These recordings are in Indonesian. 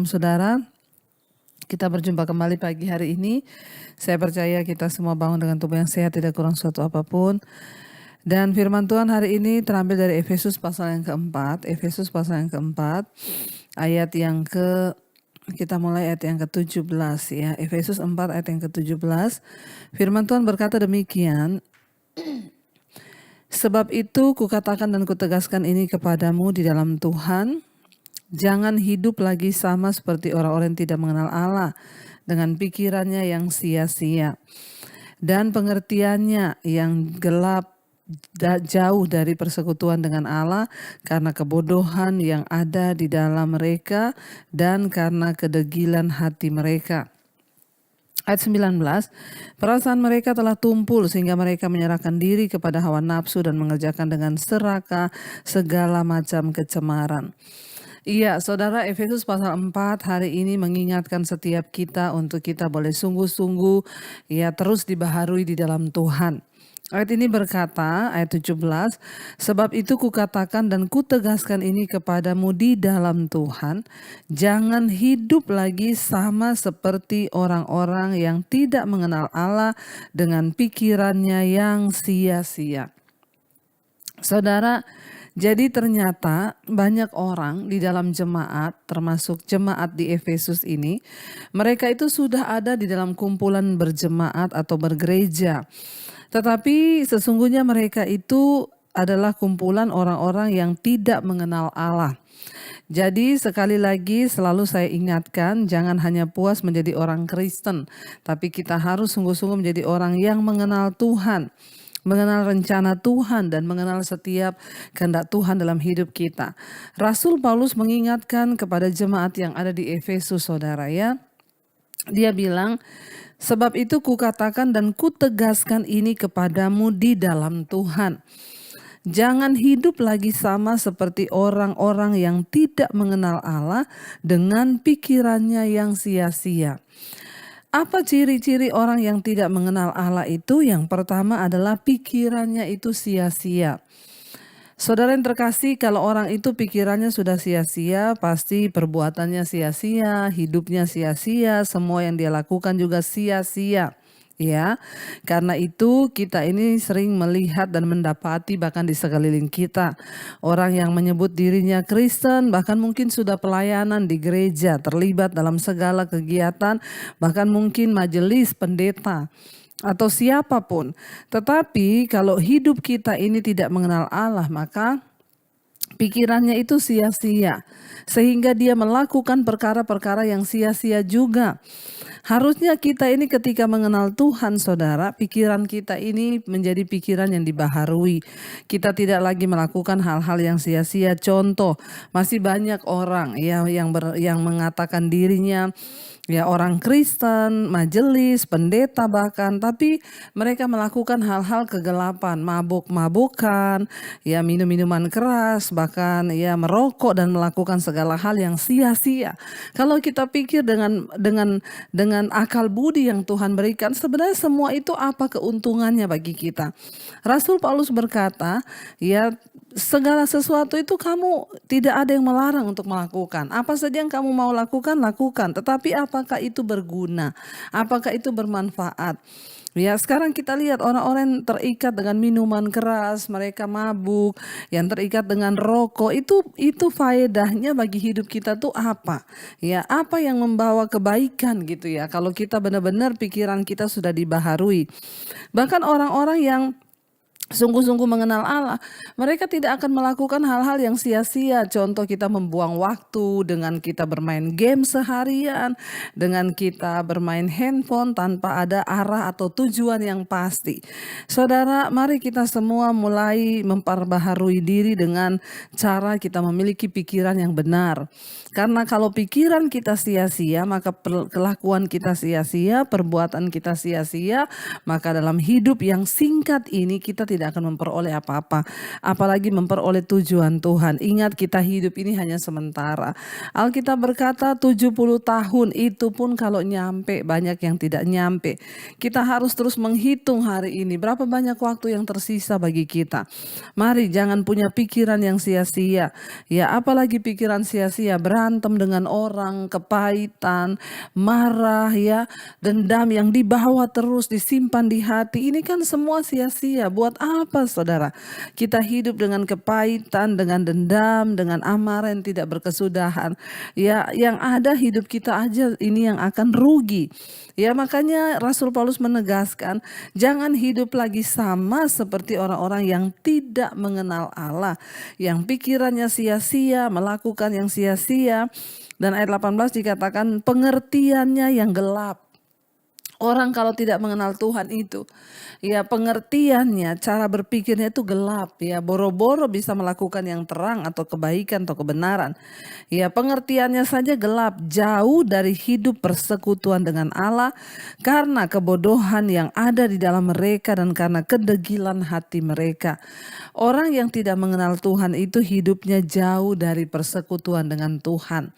Saudara, kita berjumpa kembali pagi hari ini. Saya percaya kita semua bangun dengan tubuh yang sehat, tidak kurang suatu apapun. Dan firman Tuhan hari ini terambil dari Efesus pasal yang keempat. Efesus pasal yang keempat, ayat yang kita mulai ayat yang ke-17 ya. Efesus 4 ayat yang ke-17. Firman Tuhan berkata demikian. Sebab itu kukatakan dan kutegaskan ini kepadamu di dalam Tuhan. Jangan hidup lagi sama seperti orang-orang yang tidak mengenal Allah, dengan pikirannya yang sia-sia dan pengertiannya yang gelap, jauh dari persekutuan dengan Allah karena kebodohan yang ada di dalam mereka dan karena kedegilan hati mereka. Ayat 19, perasaan mereka telah tumpul sehingga mereka menyerahkan diri kepada hawa nafsu dan mengerjakan dengan serakah segala macam kecemaran. Iya, saudara, Efesus pasal 4 hari ini mengingatkan setiap kita untuk kita boleh sungguh-sungguh ya terus dibaharui di dalam Tuhan. Ayat ini berkata, ayat 17, sebab itu kukatakan dan kutegaskan ini kepadamu di dalam Tuhan, jangan hidup lagi sama seperti orang-orang yang tidak mengenal Allah dengan pikirannya yang sia-sia. Saudara, jadi ternyata banyak orang di dalam jemaat, termasuk jemaat di Efesus ini, mereka itu sudah ada di dalam kumpulan berjemaat atau bergereja. Tetapi sesungguhnya mereka itu adalah kumpulan orang-orang yang tidak mengenal Allah. Jadi sekali lagi selalu saya ingatkan, jangan hanya puas menjadi orang Kristen, tapi kita harus sungguh-sungguh menjadi orang yang mengenal Tuhan, mengenal rencana Tuhan dan mengenal setiap kehendak Tuhan dalam hidup kita. Rasul Paulus mengingatkan kepada jemaat yang ada di Efesus, saudara ya. Dia bilang, sebab itu kukatakan dan kutegaskan ini kepadamu di dalam Tuhan. Jangan hidup lagi sama seperti orang-orang yang tidak mengenal Allah dengan pikirannya yang sia-sia. Apa ciri-ciri orang yang tidak mengenal Allah itu? Yang pertama adalah pikirannya itu sia-sia. Saudara yang terkasih, kalau orang itu pikirannya sudah sia-sia, pasti perbuatannya sia-sia, hidupnya sia-sia, semua yang dia lakukan juga sia-sia. Ya, karena itu kita ini sering melihat dan mendapati bahkan di sekeliling kita orang yang menyebut dirinya Kristen, bahkan mungkin sudah pelayanan di gereja, terlibat dalam segala kegiatan, bahkan mungkin majelis pendeta atau siapapun. Tetapi kalau hidup kita ini tidak mengenal Allah, maka pikirannya itu sia-sia, sehingga dia melakukan perkara-perkara yang sia-sia juga. Harusnya kita ini ketika mengenal Tuhan, saudara, pikiran kita ini menjadi pikiran yang dibaharui. Kita tidak lagi melakukan hal-hal yang sia-sia. Contoh, masih banyak orang yang mengatakan dirinya ya orang Kristen, majelis, pendeta bahkan, tapi mereka melakukan hal-hal kegelapan, mabuk-mabukan, ya minum-minuman keras, bahkan ya merokok dan melakukan segala hal yang sia-sia. Kalau kita pikir dengan akal budi yang Tuhan berikan, sebenarnya semua itu apa keuntungannya bagi kita? Rasul Paulus berkata, ya segala sesuatu itu kamu tidak ada yang melarang untuk melakukan. Apa saja yang kamu mau lakukan, lakukan. Tetapi apakah itu berguna? Apakah itu bermanfaat? Ya, sekarang kita lihat orang-orang yang terikat dengan minuman keras, mereka mabuk, yang terikat dengan rokok, itu faedahnya bagi hidup kita tuh apa? Ya, apa yang membawa kebaikan gitu ya, kalau kita benar-benar pikiran kita sudah dibaharui. Bahkan orang-orang yang sungguh-sungguh mengenal Allah, mereka tidak akan melakukan hal-hal yang sia-sia. Contoh, kita membuang waktu dengan kita bermain game seharian, dengan kita bermain handphone tanpa ada arah atau tujuan yang pasti. Saudara, mari kita semua mulai memperbaharui diri dengan cara kita memiliki pikiran yang benar. Karena kalau pikiran kita sia-sia, maka kelakuan kita sia-sia, perbuatan kita sia-sia, maka dalam hidup yang singkat ini kita tidak akan memperoleh apa-apa, apalagi memperoleh tujuan Tuhan. Ingat, kita hidup ini hanya sementara. Alkitab berkata 70 tahun, itu pun kalau nyampe, banyak yang tidak nyampe. Kita harus terus menghitung hari ini, berapa banyak waktu yang tersisa bagi kita. Mari jangan punya pikiran yang sia-sia. Ya, apalagi pikiran sia-sia, berapa berantem dengan orang, kepahitan, marah ya, dendam yang dibawa terus disimpan di hati. Ini kan semua sia-sia. Buat apa saudara? Kita hidup dengan kepahitan, dengan dendam, dengan amarah yang tidak berkesudahan. Ya, yang ada hidup kita aja ini yang akan rugi. Ya, makanya Rasul Paulus menegaskan, jangan hidup lagi sama seperti orang-orang yang tidak mengenal Allah, yang pikirannya sia-sia, melakukan yang sia-sia. Dan ayat 18 dikatakan pengertiannya yang gelap. Orang kalau tidak mengenal Tuhan itu, ya pengertiannya, cara berpikirnya itu gelap, ya boro-boro bisa melakukan yang terang atau kebaikan atau kebenaran. Ya pengertiannya saja gelap, jauh dari hidup persekutuan dengan Allah karena kebodohan yang ada di dalam mereka dan karena kedegilan hati mereka. Orang yang tidak mengenal Tuhan itu hidupnya jauh dari persekutuan dengan Tuhan.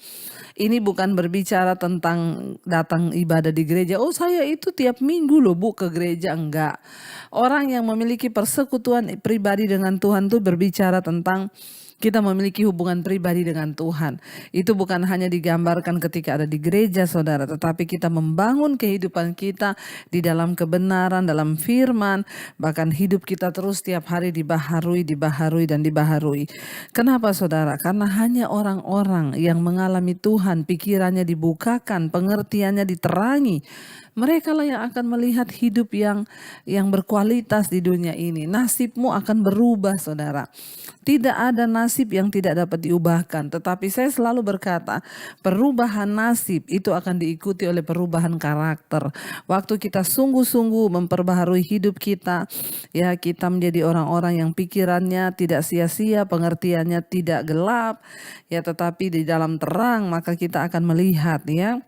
Ini bukan berbicara tentang datang ibadah di gereja. Oh saya itu tiap minggu loh Bu ke gereja. Enggak. Orang yang memiliki persekutuan pribadi dengan Tuhan itu berbicara tentang kita memiliki hubungan pribadi dengan Tuhan. Itu bukan hanya digambarkan ketika ada di gereja saudara, tetapi kita membangun kehidupan kita di dalam kebenaran, dalam firman, bahkan hidup kita terus setiap hari dibaharui dan dibaharui. Kenapa saudara? Karena hanya orang-orang yang mengalami Tuhan, pikirannya dibukakan, pengertiannya diterangi, mereka lah yang akan melihat hidup yang berkualitas di dunia ini. Nasibmu akan berubah saudara. Tidak ada nasib yang tidak dapat diubahkan. Tetapi saya selalu berkata, perubahan nasib itu akan diikuti oleh perubahan karakter. Waktu kita sungguh-sungguh memperbaharui hidup kita, ya kita menjadi orang-orang yang pikirannya tidak sia-sia, pengertiannya tidak gelap, ya tetapi di dalam terang, maka kita akan melihat ya.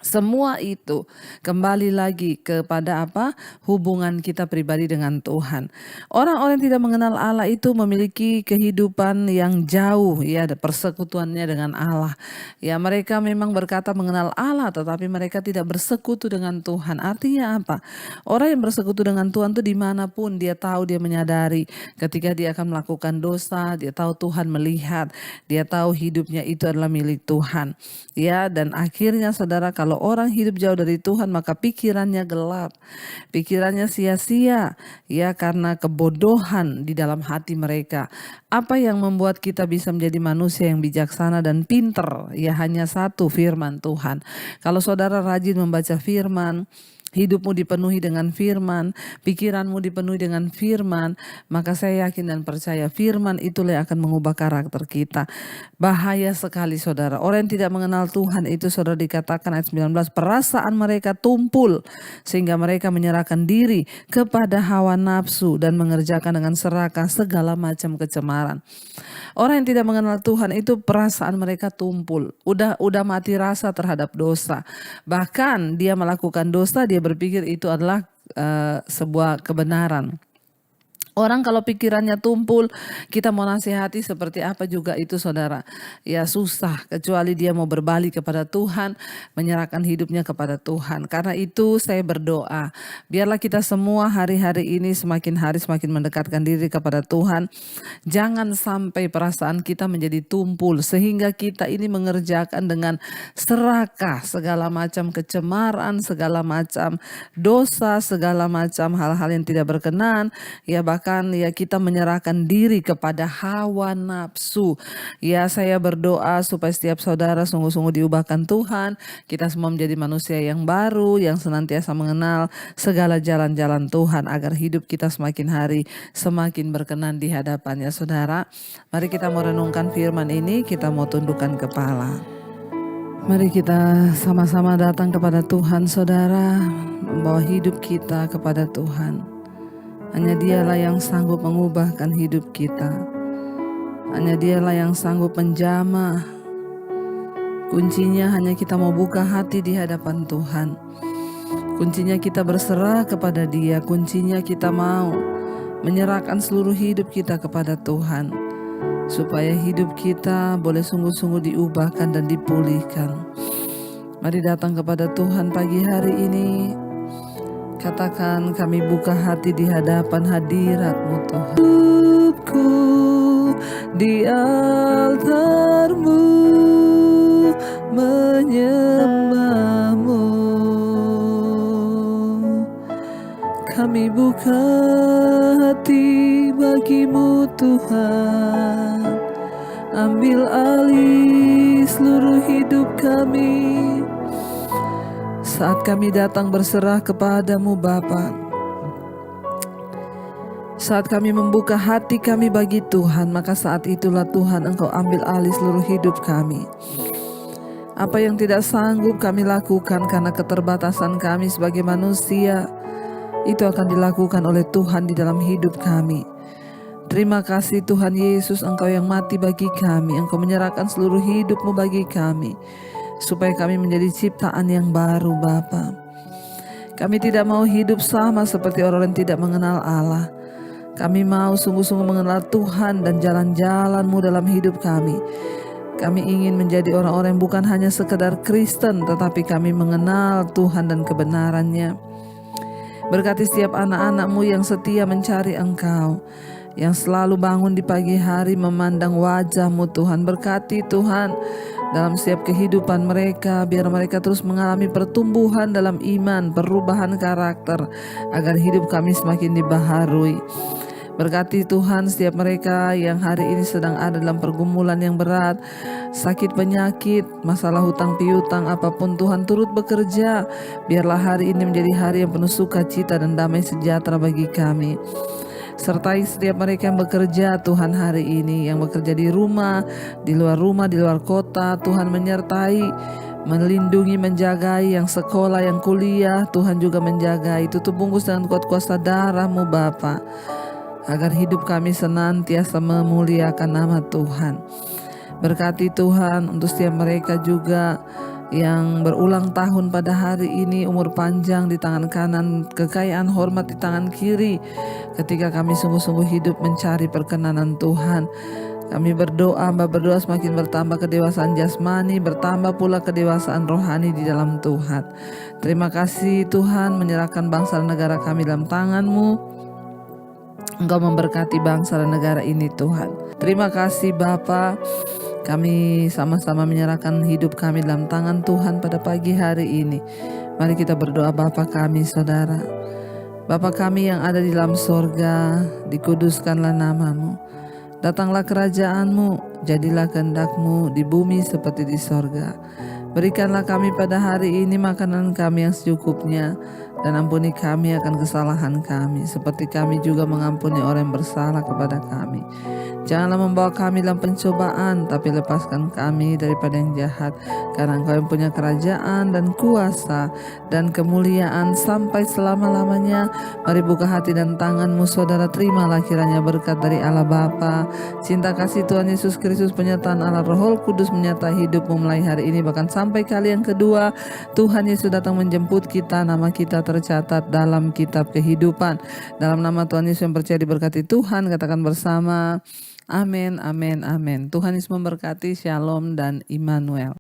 Semua itu kembali lagi kepada apa? Hubungan kita pribadi dengan Tuhan. Orang-orang yang tidak mengenal Allah itu memiliki kehidupan yang jauh ya, ada persekutuannya dengan Allah. Ya, mereka memang berkata mengenal Allah tetapi mereka tidak bersekutu dengan Tuhan. Artinya apa? Orang yang bersekutu dengan Tuhan itu dimanapun dia tahu, dia menyadari ketika dia akan melakukan dosa, dia tahu Tuhan melihat, dia tahu hidupnya itu adalah milik Tuhan. Ya, dan akhirnya saudara, kalau orang hidup jauh dari Tuhan maka pikirannya gelap, pikirannya sia-sia ya karena kebodohan di dalam hati mereka. Apa yang membuat kita bisa menjadi manusia yang bijaksana dan pinter? Ya hanya satu, firman Tuhan. Kalau saudara rajin membaca firman, hidupmu dipenuhi dengan firman, pikiranmu dipenuhi dengan firman, maka saya yakin dan percaya firman itulah yang akan mengubah karakter kita. Bahaya sekali saudara, orang yang tidak mengenal Tuhan itu saudara dikatakan ayat 19, perasaan mereka tumpul sehingga mereka menyerahkan diri kepada hawa nafsu dan mengerjakan dengan serakah segala macam kecemaran. Orang yang tidak mengenal Tuhan itu perasaan mereka tumpul, udah mati rasa terhadap dosa. Bahkan dia melakukan dosa, dia berpikir itu adalah sebuah kebenaran. Orang kalau pikirannya tumpul, kita mau nasihati seperti apa juga itu saudara. Ya susah, kecuali dia mau berbalik kepada Tuhan, menyerahkan hidupnya kepada Tuhan. Karena itu saya berdoa, biarlah kita semua hari-hari ini semakin hari semakin mendekatkan diri kepada Tuhan. Jangan sampai perasaan kita menjadi tumpul, sehingga kita ini mengerjakan dengan serakah segala macam kecemaran, segala macam dosa, segala macam hal-hal yang tidak berkenan. Ya bahkan ya kita menyerahkan diri kepada hawa nafsu. Ya saya berdoa supaya setiap saudara sungguh-sungguh diubahkan Tuhan. Kita semua menjadi manusia yang baru, yang senantiasa mengenal segala jalan-jalan Tuhan, agar hidup kita semakin hari semakin berkenan di hadapannya. Saudara, mari kita mau renungkan firman ini, kita mau tundukkan kepala. Mari kita sama-sama datang kepada Tuhan saudara, membawa hidup kita kepada Tuhan. Hanya Dialah yang sanggup mengubahkan hidup kita. Hanya Dialah yang sanggup menjamah. Kuncinya hanya kita mau buka hati di hadapan Tuhan. Kuncinya kita berserah kepada Dia. Kuncinya kita mau menyerahkan seluruh hidup kita kepada Tuhan, supaya hidup kita boleh sungguh-sungguh diubahkan dan dipulihkan. Mari datang kepada Tuhan pagi hari ini. Katakan, kami buka hati di hadapan hadirat-Mu Tuhan. Hidupku di altar-Mu. menyembah-Mu. Kami buka hati bagi-Mu Tuhan, ambil alih seluruh hidup kami. Saat kami datang berserah kepada-Mu Bapa, saat kami membuka hati kami bagi Tuhan, maka saat itulah Tuhan Engkau ambil alih seluruh hidup kami. Apa yang tidak sanggup kami lakukan karena keterbatasan kami sebagai manusia, itu akan dilakukan oleh Tuhan di dalam hidup kami. Terima kasih Tuhan Yesus, Engkau yang mati bagi kami, Engkau menyerahkan seluruh hidup-Mu bagi kami, supaya kami menjadi ciptaan yang baru Bapa. Kami tidak mau hidup sama seperti orang yang tidak mengenal Allah. Kami mau sungguh-sungguh mengenal Tuhan dan jalan-jalan-Mu dalam hidup kami. Kami ingin menjadi orang-orang yang bukan hanya sekedar Kristen, tetapi kami mengenal Tuhan dan kebenaran-Nya. Berkati setiap anak-anak-Mu yang setia mencari Engkau, yang selalu bangun di pagi hari memandang wajah-Mu Tuhan. Berkati Tuhan dalam setiap kehidupan mereka, biar mereka terus mengalami pertumbuhan dalam iman, perubahan karakter, agar hidup kami semakin dibaharui. Berkati Tuhan setiap mereka yang hari ini sedang ada dalam pergumulan yang berat, sakit penyakit, masalah hutang piutang, apapun Tuhan turut bekerja. Biarlah hari ini menjadi hari yang penuh sukacita dan damai sejahtera bagi kami. Sertai setiap mereka yang bekerja Tuhan hari ini, yang bekerja di rumah, di luar kota, Tuhan menyertai, melindungi, menjagai, yang sekolah, yang kuliah, Tuhan juga menjagai. Tutup bungkus dengan kuat kuasa darah-Mu Bapa, agar hidup kami senantiasa memuliakan nama Tuhan. Berkati Tuhan untuk setiap mereka juga yang berulang tahun pada hari ini, umur panjang di tangan kanan, kekayaan hormat di tangan kiri, ketika kami sungguh-sungguh hidup mencari perkenanan Tuhan. Kami berdoa semakin bertambah kedewasaan jasmani, bertambah pula kedewasaan rohani di dalam Tuhan. Terima kasih Tuhan, menyerahkan bangsa dan negara kami dalam tangan-Mu. Engkau memberkati bangsa dan negara ini Tuhan. Terima kasih Bapa. Kami sama-sama menyerahkan hidup kami dalam tangan Tuhan pada pagi hari ini. Mari kita berdoa. Bapa kami saudara, Bapa kami yang ada di dalam sorga, dikuduskanlah nama-Mu. Datanglah kerajaan-Mu, jadilah kehendak-Mu di bumi seperti di sorga. Berikanlah kami pada hari ini makanan kami yang secukupnya, dan ampuni kami akan kesalahan kami, seperti kami juga mengampuni orang yang bersalah kepada kami. Janganlah membawa kami dalam pencobaan, tapi lepaskan kami daripada yang jahat. Karena Engkau yang punya kerajaan dan kuasa dan kemuliaan sampai selama-lamanya. Mari buka hati dan tangan-Mu saudara, terimalah kiranya berkat dari Allah Bapa, cinta kasih Tuhan Yesus Kristus, penyertaan Allah Roh Kudus menyertai hidupmu mulai hari ini bahkan sampai kali yang kedua. Tuhan Yesus datang menjemput kita, nama kita tercatat dalam kitab kehidupan. Dalam nama Tuhan Yesus yang percaya diberkati Tuhan, katakan bersama, amin, amin, amin. Tuhan Yesus memberkati. Shalom dan Immanuel.